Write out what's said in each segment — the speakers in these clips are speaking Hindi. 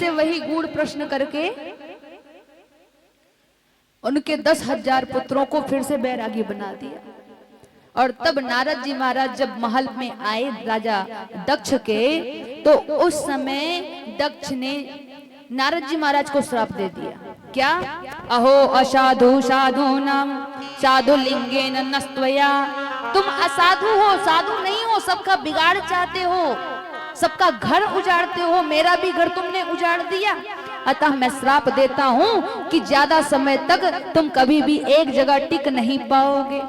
से वही गूढ़ प्रश्न करके उनके 10,000 पुत्रों को फिर से बैरागी बना दिया। और तब नारद जी महाराज जब महल में आए राजा दक्ष के, तो उस समय दक्ष ने नारद जी महाराज को श्राप दे दिया। क्या? अहो असाधु साधु नाम साधु लिंगेन नस्त्वया। तुम असाधु हो, साधु नहीं हो, सबका बिगाड़ चाहते हो, सबका घर उजाड़ते हो, मेरा भी घर तुमने उजाड़ दिया। अतः मैं श्राप देता हूं कि ज्यादा समय तक तुम कभी भी एक जगह टिक नहीं पाओगे।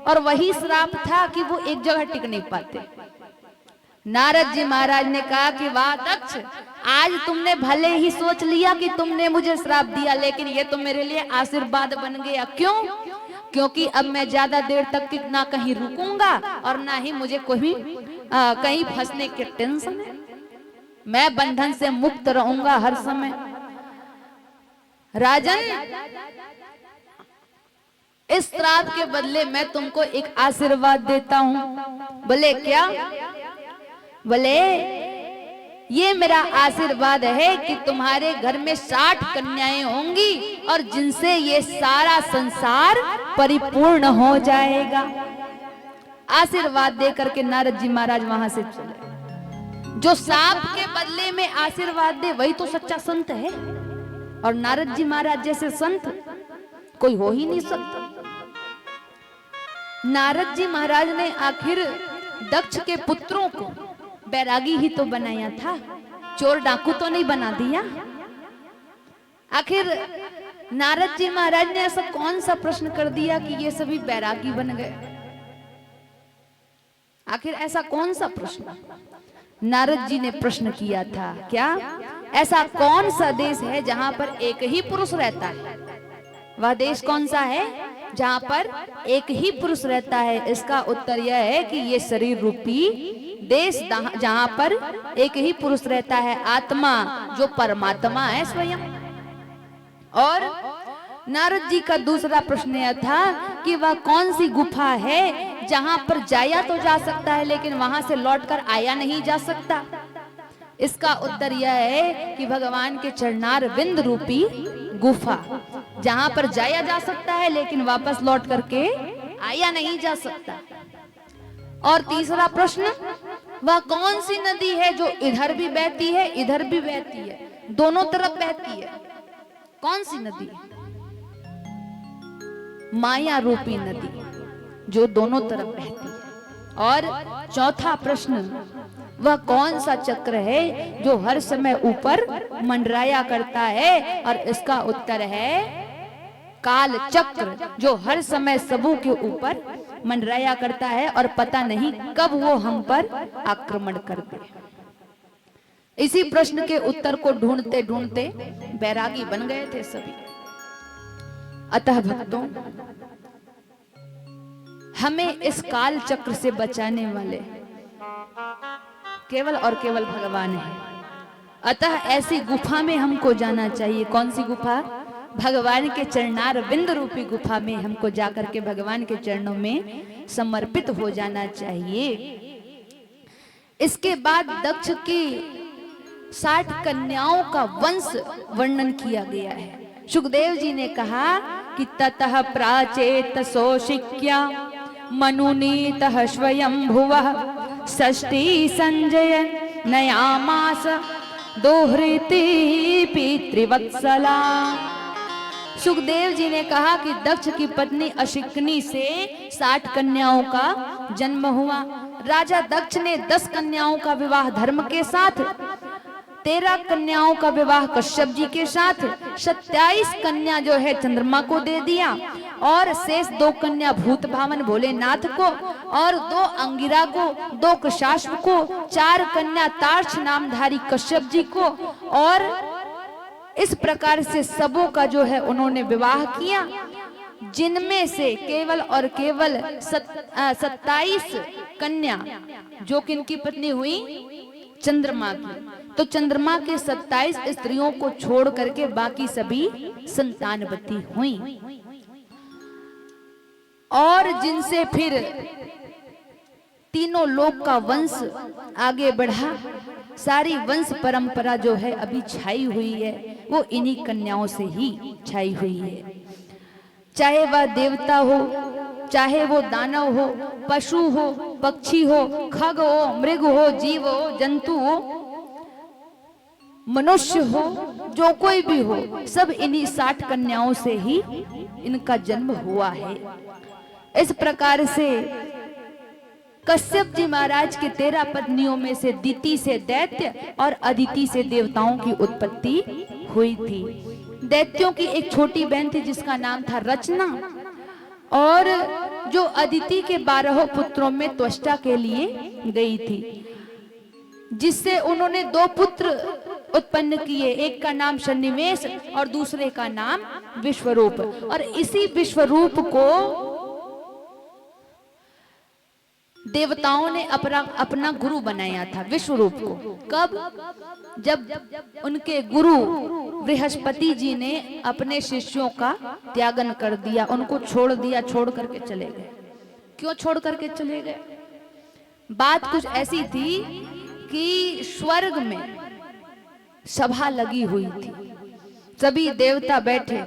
और वही श्राप था कि वो एक जगह टिक नहीं पाते। नारद जी महाराज ने कहा कि वाह दक्ष, आज तुमने भले ही सोच लिया कि तुमने मुझे श्राप दिया, लेकिन ये तो मेरे लिए आशीर्वाद बन गया। क्यों? क्योंकि अब मैं ज्यादा देर तक ना कहीं रुकूंगा और ना ही मुझे कोई कहीं फंसने की टेंशन है। मैं बंधन से मुक्त रहूंगा हर समय। राजन, इस श्राप के बदले मैं तुमको एक आशीर्वाद देता हूं। बोले क्या? बोले ये मेरा आशीर्वाद है कि तुम्हारे घर में 60 कन्याएं होंगी और जिनसे ये सारा संसार परिपूर्ण हो जाएगा। आशीर्वाद दे करके नारद जी महाराज वहां से चले। जो सांप के बदले में आशीर्वाद दे वही तो सच्चा संत है। और नारद जी महाराज जैसे संत कोई हो ही नहीं सकता। नारद जी महाराज ने आखिर दक्ष के पुत्रों को बैरागी ही तो बनाया था, चोर डाकू तो नहीं बना दिया। आखिर नारद जी महाराज ने ऐसा कौन सा प्रश्न कर दिया कि ये सभी बैरागी बन गए? आखिर ऐसा कौन सा प्रश्न नारद जी ने प्रश्न किया था? क्या ऐसा कौन सा देश है जहां पर एक ही पुरुष रहता है? वह देश कौन सा है जहां पर एक ही पुरुष रहता है? इसका उत्तर यह है कि ये शरीर रूपी देश जहां पर एक ही पुरुष रहता है, आत्मा जो परमात्मा है स्वयं। और नारद जी का दूसरा प्रश्न यह था कि वह कौन सी गुफा है जहां पर जाया तो जा सकता है लेकिन वहां से लौटकर आया नहीं जा सकता? इसका उत्तर यह है कि भगवान के चरणार विंद रूपी गुफा, जहां पर जाया जा सकता है लेकिन वापस लौट करके आया नहीं जा सकता। और तीसरा प्रश्न, वह कौन सी नदी है जो इधर भी बहती है इधर भी बहती है, दोनों तरफ बहती है? कौन सी नदी? माया रूपी नदी जो दोनों तरफ बहती है। और चौथा प्रश्न, वह कौन सा चक्र है जो हर समय ऊपर मंडराया करता है? और इसका उत्तर है काल चक्र, जो हर समय सबों के ऊपर मंडराया करता है और पता नहीं कब वो हम पर आक्रमण कर दे। इसी प्रश्न के उत्तर को ढूंढते ढूंढते बैरागी बन गए थे सभी। अतः भक्तों, हमें इस काल चक्र से बचाने वाले केवल और केवल भगवान है। अतः ऐसी गुफा में हमको जाना चाहिए। कौन सी गुफा? भगवान के चरणार विंद रूपी गुफा में हमको जाकर के भगवान के चरणों में समर्पित हो जाना चाहिए। इसके बाद दक्ष की 60 कन्याओं का वंश वर्णन किया गया है। सुखदेव जी ने कहा कि ततः प्राचेत सोशिक्या मनुनीतः स्वयं भुवः षष्ठी संजय नयामास दोहृति पितृवत्सला। सुखदेव जी ने कहा कि दक्ष की पत्नी अशिकनी से 60 कन्याओं का जन्म हुआ। राजा दक्ष ने 10 कन्याओं का विवाह धर्म के साथ, 13 कन्याओं का विवाह कश्यप जी के साथ, 27 कन्या जो है चंद्रमा को दे दिया और शेष 2 कन्या भूत भावन भोलेनाथ को और 2 अंगिरा को, 2 कृशाश्व को, 4 कन्या तार्क्ष नामधारी कश्यप जी को। और इस प्रकार से सबों का जो है उन्होंने विवाह किया, जिनमें से केवल और केवल 27 कन्या जो किनकी पत्नी हुई? चंद्रमा की। तो चंद्रमा के 27 स्त्रियों को छोड़ करके बाकी सभी संतानवती हुई। और जिनसे फिर तीनों लोक का वंश आगे बढ़ा। सारी वंश परंपरा जो है अभी छाई हुई है वो इन्हीं कन्याओं से ही छाई हुई है। चाहे वह देवता हो, चाहे वो दानव हो, पशु हो, पक्षी हो, खग हो, मृग हो, जीव हो, जंतु हो, मनुष्य हो, जो कोई भी हो, सब इन्हीं 60 कन्याओं से ही इनका जन्म हुआ है। इस प्रकार से कश्यप जी महाराज के 13 पत्नियों में से दिति से दैत्य और अदिति से देवताओं की उत्पत्ति हुई थी। दैत्यों की एक छोटी बहन थी जिसका नाम था रचना, और जो अदिति के 12 पुत्रों में त्वष्टा के लिए गई थी, जिससे उन्होंने 2 पुत्र उत्पन्न किए। एक का नाम सन्निवेश और दूसरे का नाम विश्वरूप। और इसी विश्वरूप को देवताओं ने अपना गुरु बनाया था, विश्वरूप को। कब? जब उनके गुरु बृहस्पति जी ने अपने शिष्यों का त्यागन कर दिया, उनको छोड़ दिया, छोड़ करके चले गए। क्यों छोड़ करके चले गए? बात कुछ ऐसी थी कि स्वर्ग में सभा लगी हुई थी, सभी देवता बैठे,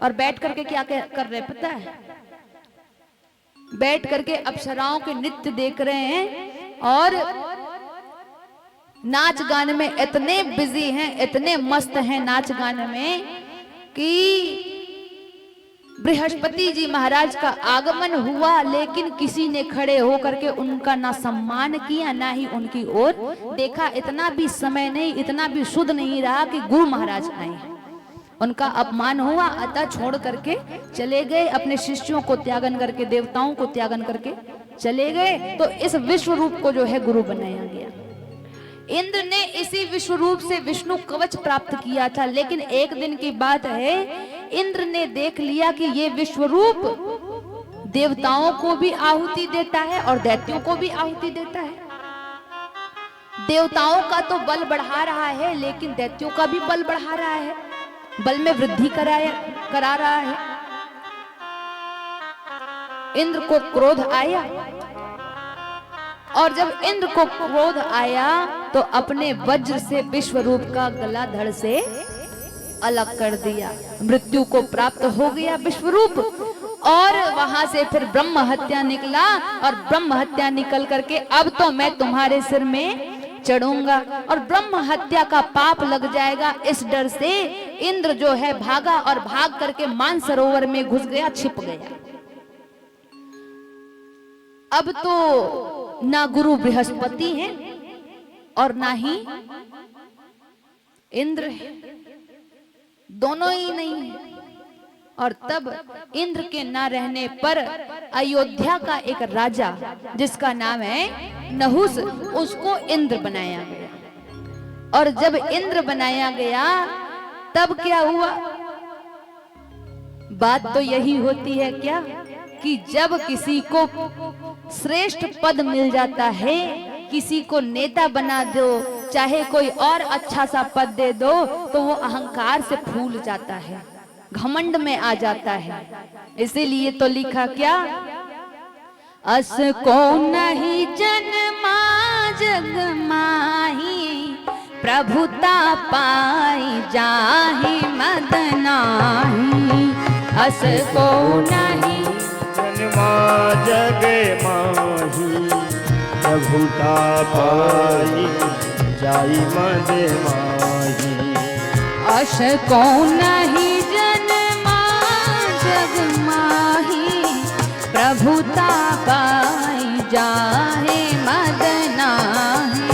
और बैठ करके क्या कर रहे पता है? बैठ करके अप्सराओं के नृत्य देख रहे हैं और नाच गाने में इतने बिजी हैं, इतने मस्त हैं नाच गाने में कि बृहस्पति जी महाराज का आगमन हुआ, लेकिन किसी ने खड़े होकर के उनका ना सम्मान किया, ना ही उनकी ओर देखा। इतना भी समय नहीं, इतना भी शुद्ध नहीं रहा कि गुरु महाराज आए हैं। उनका अपमान हुआ, अतः छोड़ करके चले गए, अपने शिष्यों को त्यागन करके, देवताओं को त्यागन करके चले गए। तो इस विश्व रूप को जो है गुरु बनाया गया। इंद्र ने इसी विश्व रूप से विष्णु कवच प्राप्त किया था, लेकिन एक दिन की बात है, इंद्र ने देख लिया कि ये विश्व रूप देवताओं को भी आहुति देता है और दैत्यों को भी आहुति देता है। देवताओं का तो बल बढ़ा रहा है, लेकिन दैत्यों का भी बल बढ़ा रहा है, बल में वृद्धि करा रहा है। इंद्र को क्रोध आया, और जब इंद्र को क्रोध आया तो अपने वज्र से विश्वरूप का गला धड़ से अलग कर दिया। मृत्यु को प्राप्त हो गया विश्वरूप, और वहां से फिर ब्रह्म हत्या निकला, और ब्रह्म हत्या निकल करके अब तो मैं तुम्हारे सिर में चढ़ूंगा और ब्रह्म हत्या का पाप लग जाएगा। इस डर से इंद्र जो है भागा, और भाग करके मानसरोवर में घुस गया, छिप गया। अब तो ना गुरु बृहस्पति हैं और ना ही इंद्र है, दोनों ही नहीं है। और तब इंद्र के ना रहने पर अयोध्या का एक राजा जिसका नाम है नहुस, उसको इंद्र बनाया गया। और जब इंद्र बनाया गया तब क्या हुआ? बात तो यही होती है क्या कि जब किसी को श्रेष्ठ पद मिल जाता है, किसी को नेता बना दो, चाहे कोई और अच्छा सा पद दे दो, तो वो अहंकार से फूल जाता है, घमंड में आ जाता है। इसीलिए तो लिखा क्या? अस को नहीं जन्मा जग माही, प्रभुता पाई जाहि मद नाही। अस को नहीं जन्मा जग माही, प्रभुता पाई जाहि मद माही। अस को नहीं जन्मा जग माही, प्रभुता पाई जाहे मद नाही।